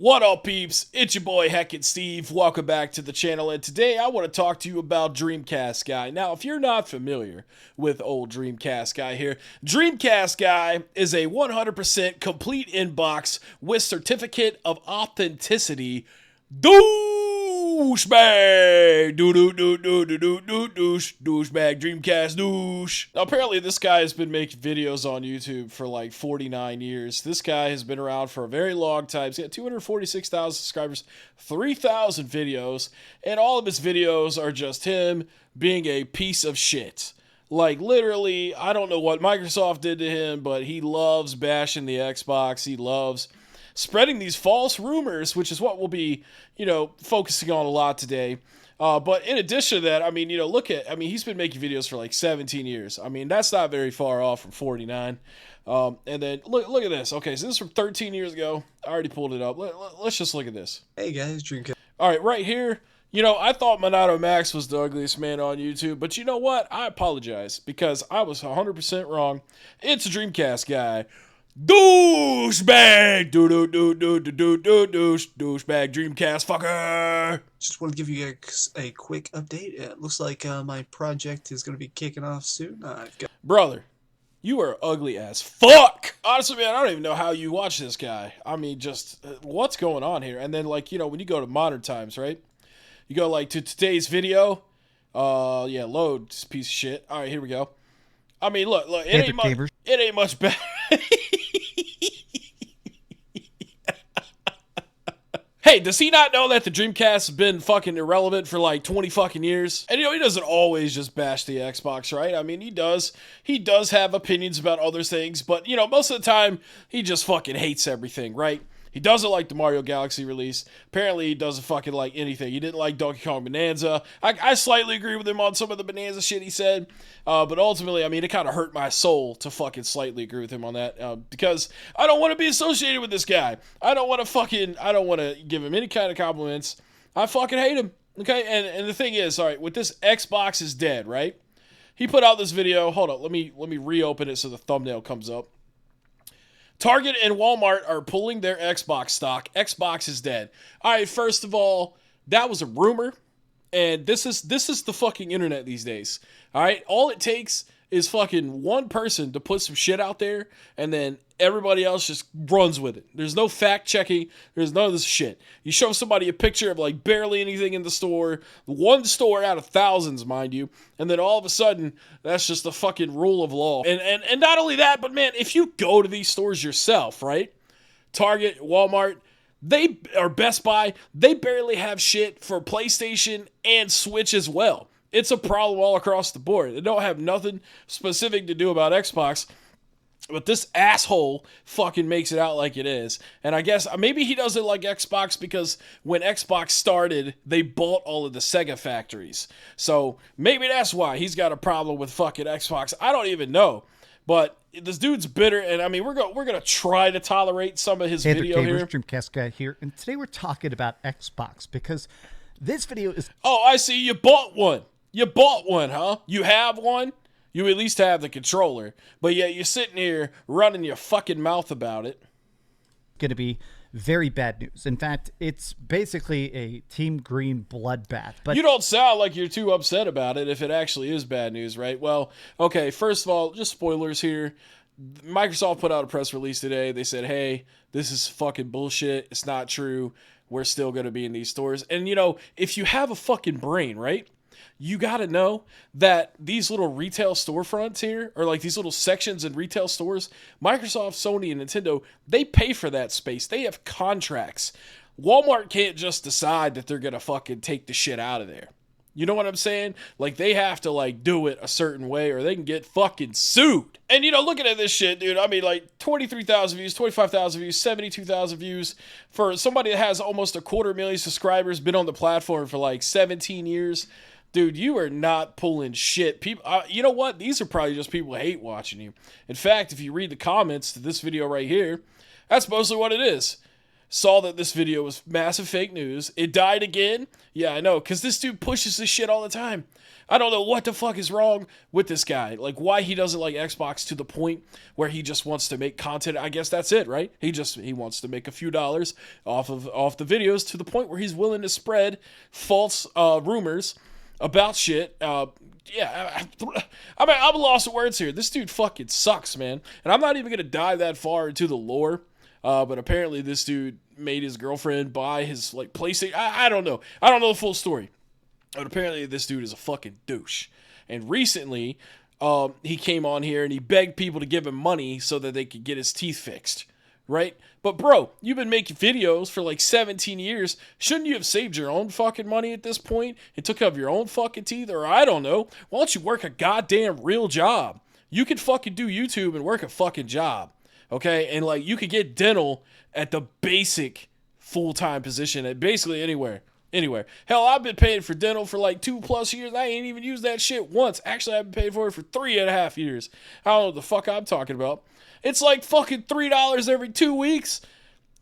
What up, peeps? It's your boy Heckin Steve. Welcome back to the channel, and today I want to talk to you about Dreamcast Guy. Now, if you're not familiar with old Dreamcast Guy here, Dreamcast Guy is a 100% complete inbox with certificate of authenticity douchebag, douchebag, Dreamcast douche. Now, apparently this guy has been making videos on YouTube for like 49 years. This guy has been around for a very long time. He's got 246,000 subscribers, 3,000 videos, and all of his videos are just him being a piece of shit. Like, literally, I don't know what Microsoft did to him, but he loves bashing the Xbox. He loves spreading these false rumors, which is what we'll be, focusing on a lot today. But in addition to that, he's been making videos for like 17 years. I mean, that's not very far off from 49. And then look at this. Okay, so this is from 13 years ago. I already pulled it up. Let's just look at this. Hey guys, Dreamcast. All right, right here. I thought Monado Max was the ugliest man on YouTube, but you know what? I apologize because I was 100% wrong. It's a Dreamcast Guy. Douchebag, douchebag, Dreamcast fucker. Just want to give you guys a quick update. It looks like my project is going to be kicking off soon. Brother, you are ugly as fuck. Honestly, man, I don't even know how you watch this guy. I mean, just what's going on here? And then, when you go to modern times, right? You go to today's video. Load, this piece of shit. All right, here we go. I mean, look, it ain't much better. Hey, does he not know that the Dreamcast has been fucking irrelevant for like 20 fucking years? And he doesn't always just bash the Xbox, right? I mean, he does have opinions about other things, but most of the time, he just fucking hates everything, right? He doesn't like the Mario Galaxy release. Apparently, he doesn't fucking like anything. He didn't like Donkey Kong Bonanza. I slightly agree with him on some of the Bonanza shit he said. But ultimately, I mean, it kind of hurt my soul to fucking slightly agree with him on that. Because I don't want to be associated with this guy. I don't want to give him any kind of compliments. I fucking hate him. Okay? And the thing is, all right, with this Xbox is dead, right? He put out this video. Hold up. Let me reopen it so the thumbnail comes up. Target and Walmart are pulling their Xbox stock. Xbox is dead. All right, first of all, that was a rumor, and this is the fucking internet these days. All right, all it takes is fucking one person to put some shit out there, and then everybody else just runs with it. There's no fact checking. There's none of this shit. You show somebody a picture of like barely anything in the store, one store out of thousands, mind you, and then all of a sudden, that's just the fucking rule of law. And not only that, but man, if you go to these stores yourself, right? Target, Walmart, or Best Buy, they barely have shit for PlayStation and Switch as well. It's a problem all across the board. They don't have nothing specific to do about Xbox, but this asshole fucking makes it out like it is. And I guess maybe he doesn't like Xbox because when Xbox started, they bought all of the Sega factories. So maybe that's why he's got a problem with fucking Xbox. I don't even know. But this dude's bitter, and I mean, we're gonna try to tolerate some of his video here. Dreamcast Guy here, and today we're talking about Xbox because this video is... Oh, I see. You bought one. You bought one, huh? You have one? You at least have the controller. But yet you're sitting here running your fucking mouth about it. Going to be very bad news. In fact, it's basically a Team Green bloodbath. But you don't sound like you're too upset about it if it actually is bad news, right? Well, okay, first of all, just spoilers here. Microsoft put out a press release today. They said, hey, this is fucking bullshit. It's not true. We're still going to be in these stores. And, if you have a fucking brain, right? You got to know that these little retail storefronts here, or like these little sections in retail stores, Microsoft, Sony, and Nintendo, they pay for that space. They have contracts. Walmart can't just decide that they're going to fucking take the shit out of there. You know what I'm saying? Like, they have to, do it a certain way or they can get fucking sued. And, looking at this shit, dude, I mean, 23,000 views, 25,000 views, 72,000 views for somebody that has almost 250,000 subscribers, been on the platform for 17 years. Dude, you are not pulling shit. People, you know what? These are probably just people who hate watching you. In fact, if you read the comments to this video right here, that's mostly what it is. saw that this video was massive fake news. It died again. Yeah, I know, because this dude pushes this shit all the time. I don't know what the fuck is wrong with this guy. Like, why he doesn't like Xbox to the point where he just wants to make content. I guess that's it, right? He wants to make a few dollars off the videos to the point where he's willing to spread false rumors about shit. Yeah, I'm lost of words here. This dude fucking sucks, man. And I'm not even gonna dive that far into the lore. But apparently this dude made his girlfriend buy his like PlayStation. I don't know. I don't know the full story. But apparently this dude is a fucking douche. And recently, he came on here and he begged people to give him money so that they could get his teeth fixed. Right? But bro, you've been making videos for like 17 years. Shouldn't you have saved your own fucking money at this point and took care of your own fucking teeth? Or I don't know. Why don't you work a goddamn real job? You could fucking do YouTube and work a fucking job. Okay? And like you could get dental at the basic full-time position at basically anywhere. Hell, I've been paying for dental for like 2+ years. I ain't even used that shit once. Actually, I've been paying for it for 3.5 years. I don't know what the fuck I'm talking about. It's like fucking $3 every 2 weeks.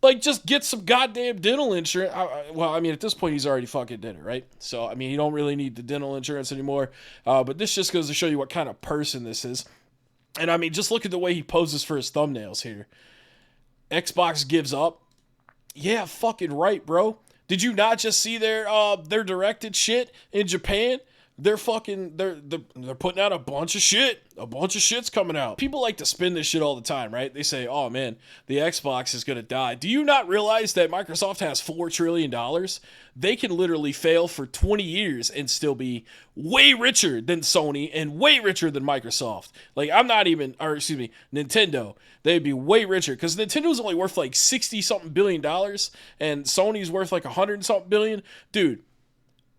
Like, just get some goddamn dental insurance. Well, I mean, at this point, he's already fucking did it, right? So, I mean, you don't really need the dental insurance anymore. But this just goes to show you what kind of person this is. And I mean, just look at the way he poses for his thumbnails here. Xbox gives up. Yeah, fucking right, bro. Did you not just see their directed shit in Japan? They're putting out a bunch of shit. A bunch of shit's coming out. People like to spin this shit all the time, right? They say, oh man, the Xbox is gonna die. Do you not realize that Microsoft has $4 trillion? They can literally fail for 20 years and still be way richer than Sony and way richer than Microsoft. Like, Nintendo. They'd be way richer because Nintendo's only worth like 60-something billion dollars and Sony's worth like 100-something billion. Dude,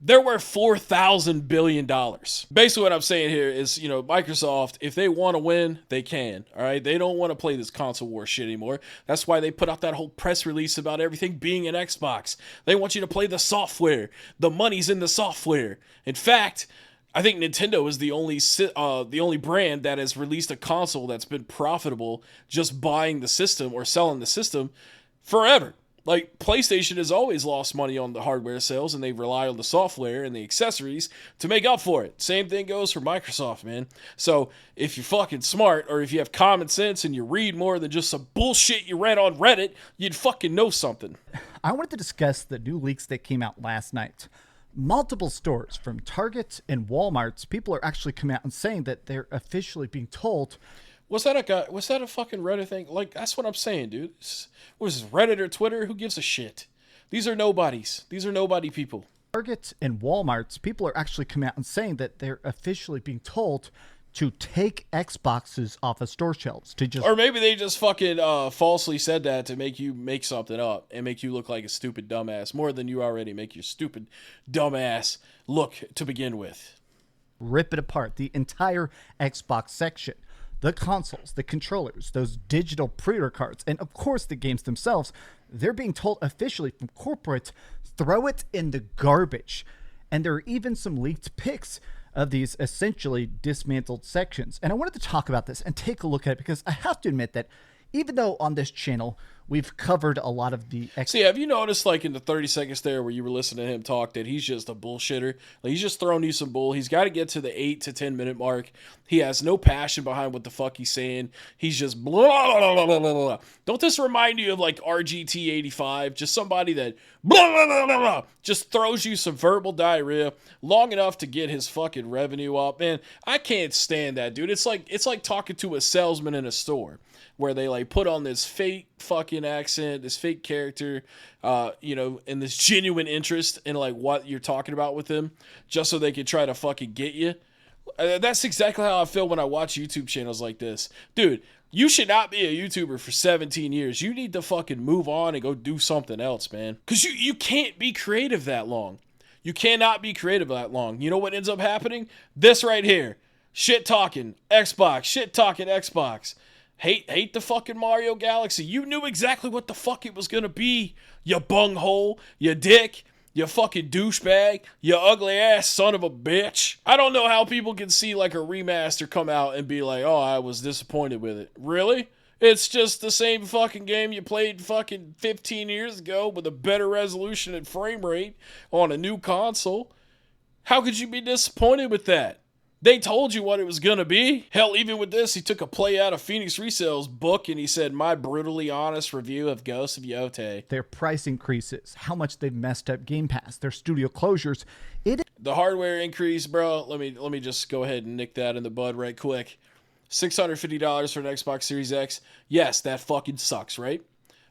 they're worth $4,000 billion. Basically what I'm saying here is, Microsoft, if they want to win, they can. All right. They don't want to play this console war shit anymore. That's why they put out that whole press release about everything being an Xbox. They want you to play the software. The money's in the software. In fact, I think Nintendo is the only brand that has released a console that's been profitable just buying the system or selling the system forever. Like, PlayStation has always lost money on the hardware sales, and they rely on the software and the accessories to make up for it. Same thing goes for Microsoft, man. So, if you're fucking smart, or if you have common sense and you read more than just some bullshit you read on Reddit, you'd fucking know something. I wanted to discuss the new leaks that came out last night. Multiple stores, from Target and Walmart's, people are actually coming out and saying that they're officially being told... Was that a fucking Reddit thing? Like, that's what I'm saying, dude. What is this, Reddit or Twitter? Who gives a shit? These are nobodies. These are nobody people. Target and Walmart's, people are actually coming out and saying that they're officially being told to take Xboxes off of store shelves. Or maybe they just fucking falsely said that to make you make something up and make you look like a stupid dumbass more than you already make your stupid dumbass look to begin with. Rip it apart. The entire Xbox section. The consoles, the controllers, those digital pre-order cards, and of course the games themselves, they're being told officially from corporate, throw it in the garbage. And there are even some leaked pics of these essentially dismantled sections. And I wanted to talk about this and take a look at it because I have to admit that even though on this channel we've covered a lot of the... See, have you noticed, like, in the 30 seconds there where you were listening to him talk, that he's just a bullshitter? Like, he's just throwing you some bull. He's got to get to the 8 to 10 minute mark. He has no passion behind what the fuck he's saying. He's just blah, blah, blah, blah, blah, blah. Don't this remind you of, like, RGT85? Just somebody that blah, blah, blah, blah, blah, just throws you some verbal diarrhea long enough to get his fucking revenue up. Man, I can't stand that, dude. It's like talking to a salesman in a store, where they like put on this fake fucking accent, this fake character, and this genuine interest in like what you're talking about with them, just so they can try to fucking get you. That's exactly how I feel when I watch YouTube channels like this. Dude, you should not be a YouTuber for 17 years. You need to fucking move on and go do something else, man. Because you can't be creative that long. You cannot be creative that long. You know what ends up happening? This right here. Shit talking Xbox. Shit talking Xbox. Hate the fucking Mario Galaxy. You knew exactly what the fuck it was gonna be, you bunghole, you dick, you fucking douchebag, you ugly ass son of a bitch. I don't know how people can see like a remaster come out and be like, oh, I was disappointed with it. Really? It's just the same fucking game you played fucking 15 years ago with a better resolution and frame rate on a new console. How could you be disappointed with that? They told you what it was gonna be. Hell, even with this, he took a play out of Phoenix Resale's book and he said, "My brutally honest review of Ghost of Yotei." Their price increases, how much they've messed up Game Pass, their studio closures. The hardware increase, bro. Let me just go ahead and nick that in the bud right quick. $650 for an Xbox Series X. Yes, that fucking sucks, right?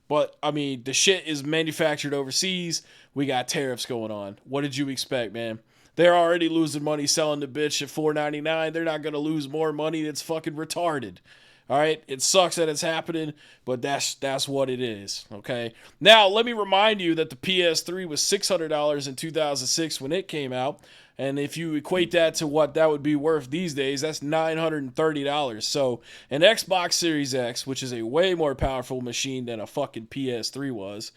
But, I mean, the shit is manufactured overseas. We got tariffs going on. What did you expect, man? They're already losing money selling the bitch at $4.99. They're not going to lose more money. That's fucking retarded. All right? It sucks that it's happening, but that's what it is, okay? Now, let me remind you that the PS3 was $600 in 2006 when it came out. And if you equate that to what that would be worth these days, that's $930. So an Xbox Series X, which is a way more powerful machine than a fucking PS3 was,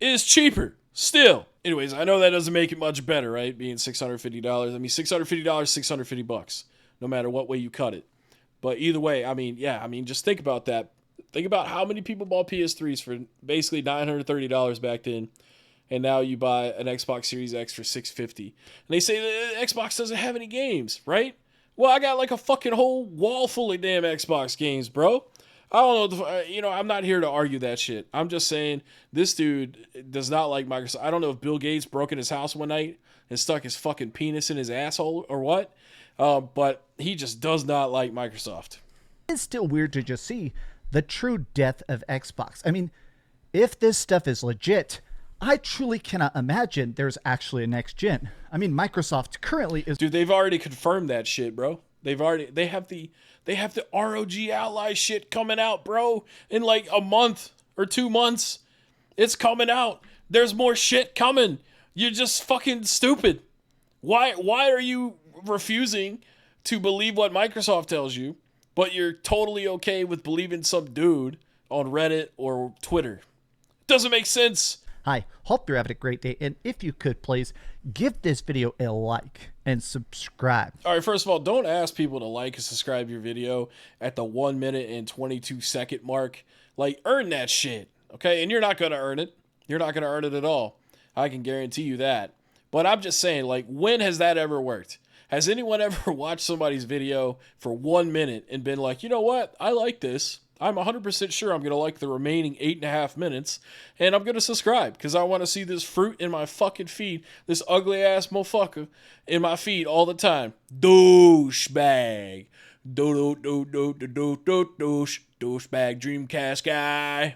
is cheaper still. Anyways, I know that doesn't make it much better, right? Being $650. I mean, $650, $650, no matter what way you cut it. But either way, I mean, yeah, I mean, just think about that. Think about how many people bought PS3s for basically $930 back then. And now you buy an Xbox Series X for $650. And they say the Xbox doesn't have any games, right? Well, I got like a fucking whole wall full of damn Xbox games, bro. I don't know, I'm not here to argue that shit. I'm just saying this dude does not like Microsoft. I don't know if Bill Gates broke in his house one night and stuck his fucking penis in his asshole or what, but he just does not like Microsoft. It's still weird to just see the true death of Xbox. I mean, if this stuff is legit, I truly cannot imagine there's actually a next gen. I mean, Microsoft currently is... Dude, they've already confirmed that shit, bro. They have the ROG Ally shit coming out, bro, in like a month or 2 months. It's coming out. There's more shit coming. You're just fucking stupid. Why are you refusing to believe what Microsoft tells you, but you're totally okay with believing some dude on Reddit or Twitter? Doesn't make sense. Hi, hope you're having a great day, and if you could, please give this video a like and subscribe. All right, first of all, don't ask people to like and subscribe your video at the 1 minute and 22 second mark. Like, earn that shit, okay? And you're not going to earn it. You're not going to earn it at all. I can guarantee you that. But I'm just saying, like, when has that ever worked? Has anyone ever watched somebody's video for 1 minute and been like, you know what? I like this. I'm 100% sure I'm going to like the remaining 8.5 minutes, and I'm going to subscribe because I want to see this fruit in my fucking feed, this ugly-ass motherfucker in my feed all the time. Douchebag. Douchebag Dreamcast Guy.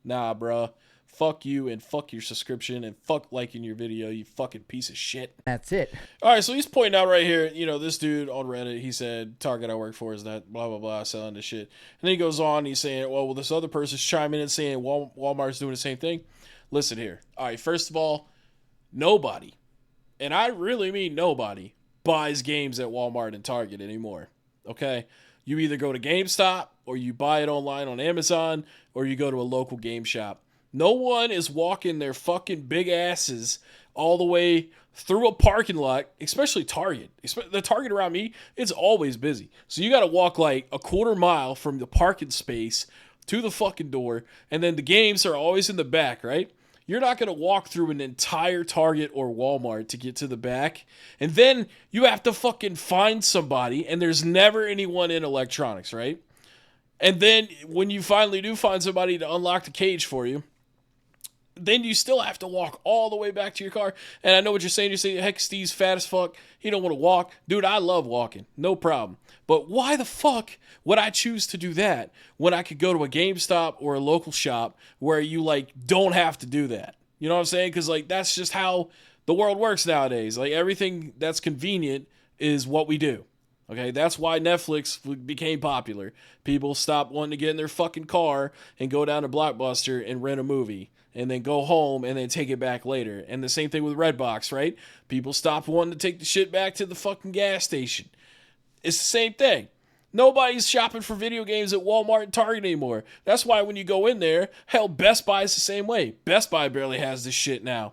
Nah, bruh. Fuck you and fuck your subscription and fuck liking your video, you fucking piece of shit. That's it. All right, so he's pointing out right here, this dude on Reddit, he said, Target I work for is that blah, blah, blah, selling this shit. And then he goes on, he's saying, well, this other person's chiming in and saying Walmart's doing the same thing. Listen here. All right, first of all, nobody, and I really mean nobody, buys games at Walmart and Target anymore, okay? You either go to GameStop or you buy it online on Amazon or you go to a local game shop. No one is walking their fucking big asses all the way through a parking lot, especially Target. The Target around me, it's always busy. So you got to walk like a quarter mile from the parking space to the fucking door, and then the games are always in the back, right? You're not going to walk through an entire Target or Walmart to get to the back, and then you have to fucking find somebody, and there's never anyone in electronics, right? And then when you finally do find somebody to unlock the cage for you, then you still have to walk all the way back to your car. And I know what you're saying. You're saying, heck, Steve's fat as fuck. He don't want to walk. Dude, I love walking. No problem. But why the fuck would I choose to do that when I could go to a GameStop or a local shop where you, don't have to do that? You know what I'm saying? Because, that's just how the world works nowadays. Everything that's convenient is what we do. Okay, that's why Netflix became popular. People stopped wanting to get in their fucking car and go down to Blockbuster and rent a movie and then go home and then take it back later. And the same thing with Redbox, right? People stopped wanting to take the shit back to the fucking gas station. It's the same thing. Nobody's shopping for video games at Walmart and Target anymore. That's why when you go in there, hell, Best Buy is the same way. Best Buy barely has this shit now.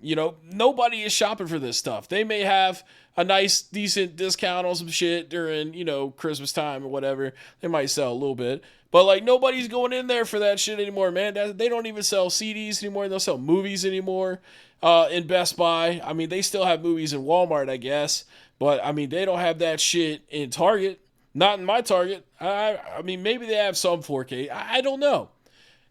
Nobody is shopping for this stuff. They may have a nice, decent discount on some shit during, Christmas time or whatever. They might sell a little bit. But like nobody's going in there for that shit anymore, man. They don't even sell CDs anymore. They don't sell movies anymore in Best Buy. I mean, they still have movies in Walmart, I guess. But I mean, they don't have that shit in Target. Not in my Target. I mean, maybe they have some 4K. I don't know.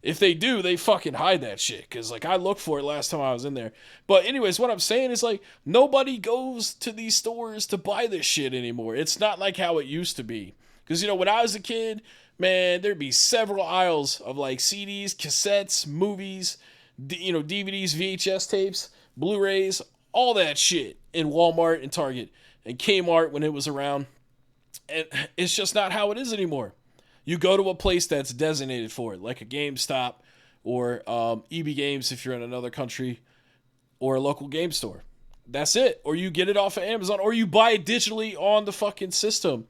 If they do, they fucking hide that shit. Because, like, I looked for it last time I was in there. But anyways, what I'm saying is, like, nobody goes to these stores to buy this shit anymore. It's not like how it used to be. Because, you know, when I was a kid, man, there'd be several aisles of, like, CDs, cassettes, movies, DVDs, VHS tapes, Blu-rays, all that shit in Walmart and Target and Kmart when it was around. And it's just not how it is anymore. You go to a place that's designated for it, like a GameStop or EB Games if you're in another country, or a local game store. That's it. Or you get it off of Amazon, or you buy it digitally on the fucking system.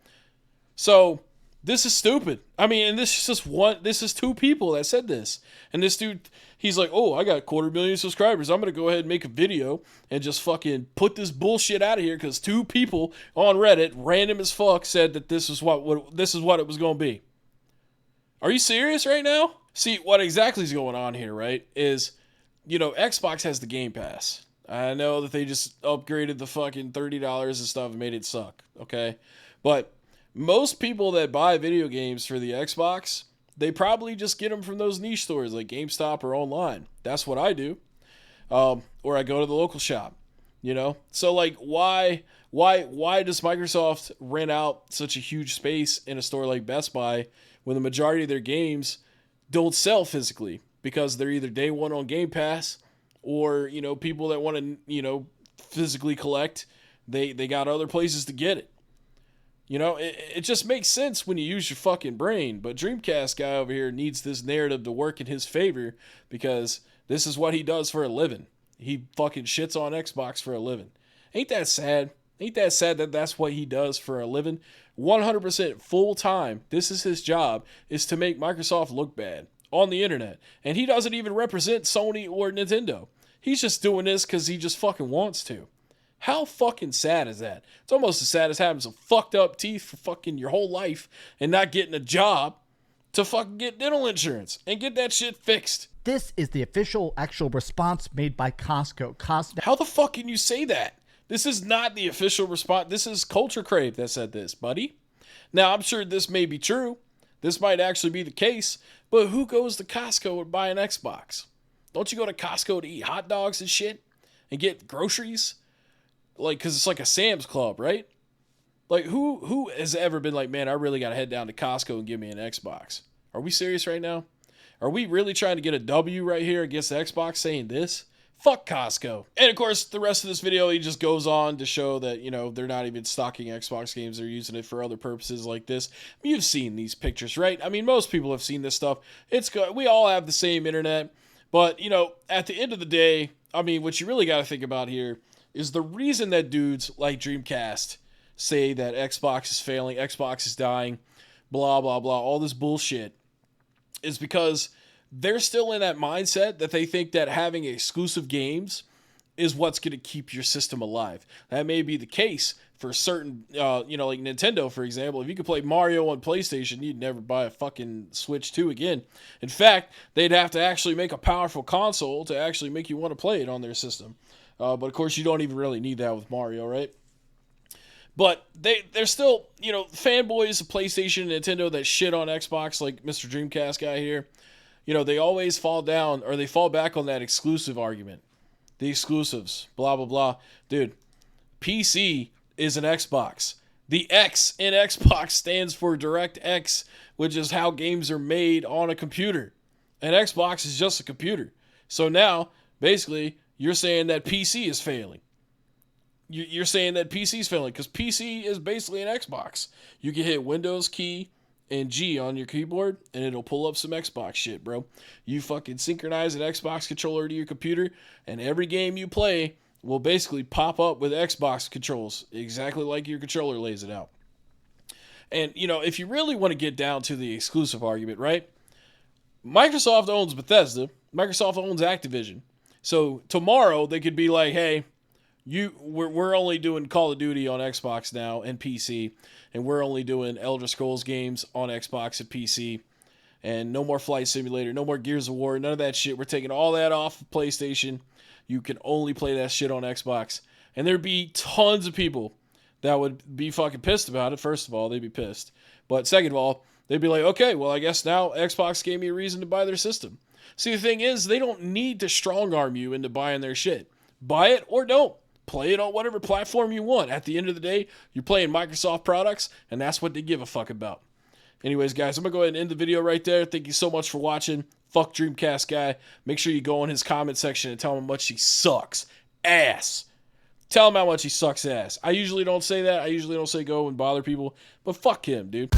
So this is stupid. I mean, and this is two people that said this. And this dude, he's like, oh, I got 250,000 subscribers. I'm going to go ahead and make a video and just fucking put this bullshit out of here because two people on Reddit, random as fuck, said that this is what it was going to be. Are you serious right now? See, what exactly is going on here, right, is, Xbox has the Game Pass. I know that they just upgraded the fucking $30 and stuff and made it suck, okay? But most people that buy video games for the Xbox, they probably just get them from those niche stores like GameStop or online. That's what I do. Or I go to the local shop, So, like, why does Microsoft rent out such a huge space in a store like Best Buy when the majority of their games don't sell physically? Because they're either day one on Game Pass or, people that want to, physically collect, they got other places to get it. It just makes sense when you use your fucking brain. But Dreamcast Guy over here needs this narrative to work in his favor because this is what he does for a living. He fucking shits on Xbox for a living. Ain't that sad? Ain't that sad that that's what he does for a living? 100% full time. This is his job, is to make Microsoft look bad on the internet. And he doesn't even represent Sony or Nintendo. He's just doing this because he just fucking wants to. How fucking sad is that? It's almost as sad as having some fucked up teeth for fucking your whole life and not getting a job to fucking get dental insurance and get that shit fixed. This is the official actual response made by Costco. How the fuck can you say that? This is not the official response. This is Culture Crave that said this, buddy. Now, I'm sure this may be true. This might actually be the case. But who goes to Costco and buy an Xbox? Don't you go to Costco to eat hot dogs and shit? And get groceries? Like, because it's like a Sam's Club, right? Like, who has ever been like, man, I really got to head down to Costco and give me an Xbox? Are we serious right now? Are we really trying to get a W right here against Xbox saying this? Fuck Costco. And of course, the rest of this video, he just goes on to show that, they're not even stocking Xbox games. They're using it for other purposes like this. You've seen these pictures, right? I mean, most people have seen this stuff. It's good. We all have the same internet. But, at the end of the day, I mean, what you really got to think about here is the reason that dudes like Dreamcast say that Xbox is failing, Xbox is dying, blah, blah, blah, all this bullshit, is because they're still in that mindset that they think that having exclusive games is what's going to keep your system alive. That may be the case for certain, like Nintendo, for example. If you could play Mario on PlayStation, you'd never buy a fucking Switch 2 again. In fact, they'd have to actually make a powerful console to actually make you want to play it on their system. But of course, you don't even really need that with Mario, right? But they're still, fanboys of PlayStation and Nintendo that shit on Xbox, like Mr. Dreamcast Guy here. They always fall back on that exclusive argument. The exclusives, blah, blah, blah. Dude, PC is an Xbox. The X in Xbox stands for DirectX, which is how games are made on a computer. And Xbox is just a computer. So now, basically, you're saying that PC is failing. You're saying that PC is failing because PC is basically an Xbox. You can hit Windows key and G on your keyboard and it'll pull up some Xbox shit, bro. You fucking synchronize an Xbox controller to your computer and every game you play will basically pop up with Xbox controls, exactly like your controller lays it out. And, if you really want to get down to the exclusive argument, right? Microsoft owns Bethesda. Microsoft owns Activision. So tomorrow they could be like, hey, we're only doing Call of Duty on Xbox now and PC, and we're only doing Elder Scrolls games on Xbox and PC. and no more Flight Simulator, no more Gears of War, none of that shit. We're taking all that off of PlayStation. You can only play that shit on Xbox. And there'd be tons of people that would be fucking pissed about it. First of all, they'd be pissed. But second of all, they'd be like, okay, well, I guess now Xbox gave me a reason to buy their system. See, the thing is, they don't need to strong arm you into buying their shit. Buy it or don't. Play it on whatever platform you want. At the end of the day, you're playing Microsoft products, and that's what they give a fuck about. Anyways, guys, I'm going to go ahead and end the video right there. Thank you so much for watching. Fuck Dreamcast Guy. Make sure you go in his comment section and tell him how much he sucks ass. Tell him how much he sucks ass. I usually don't say that. I usually don't say go and bother people, but fuck him, dude.